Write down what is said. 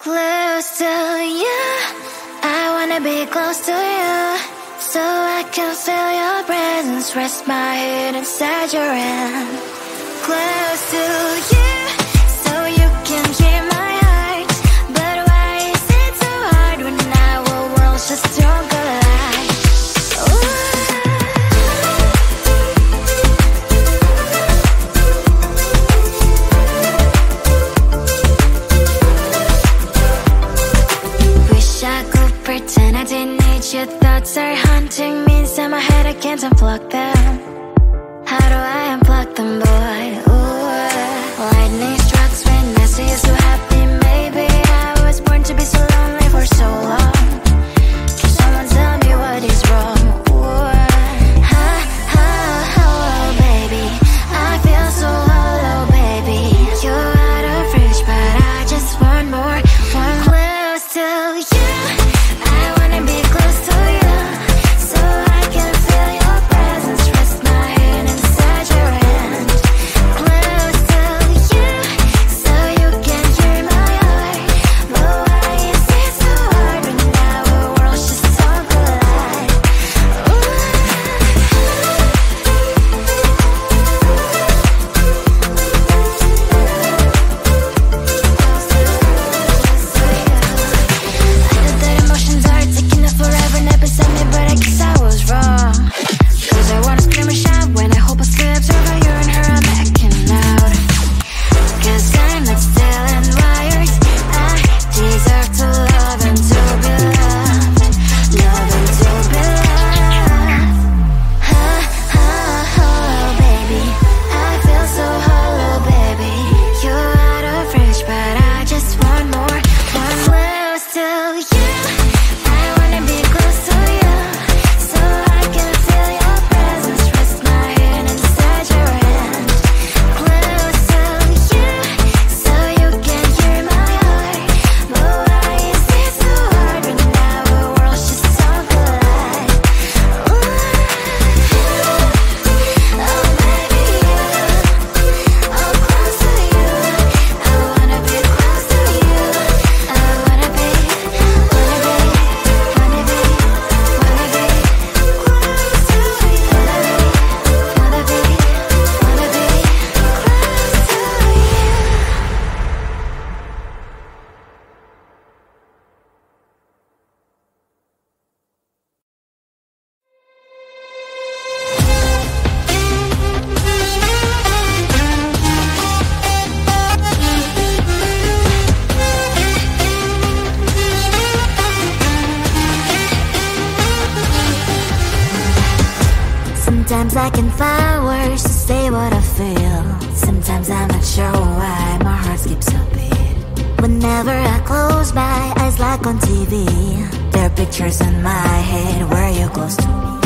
Close to you, I wanna be close to you, so I can feel your presence, rest my head inside your hand. Close to you, so you can hear my heart, but why is it so hard when our worlds just don't collide? Wish I could pretend I didn't need your thoughts are haunting me inside my head, I can't unplug them. How do I unplug them, boy? Ooh, lightning strikes when I see you so happy. Maybe I was born to be so lonely for so long. Can someone tell me what is wrong? Ooh, oh, baby, I feel so hollow, baby. You're out of reach, but I just want more, one close to you. I wanna be close to you, so I can feel your presence, rest my head inside your hand. Close to you, so you can hear my heart, but why is it so hard when our worlds just don't collide? I know that emotions are taking up forever, not beside me, but I guess I was wrong. Cause I wanna scream and shout when I hope I still observe how you and her are making out. Cause I'm not still and wired, I deserve to love and to be loved, love and to be loved. Oh, baby, I feel so hollow, baby. You're out of reach, but I just want more, one close to you. I wanna be close to you, so I can feel your presence, rest my head inside your hand. Close to you, so you can hear my heart, but why is it so hard when our worlds just don't collide? Oh, baby, oh, close to you. I wanna be close to you. I wanna be close to you. Sometimes I can find words to say what I feel. Sometimes I'm not sure why my heart skips a beat. Whenever I close my eyes like on TV, there are pictures in my head where you're close to me.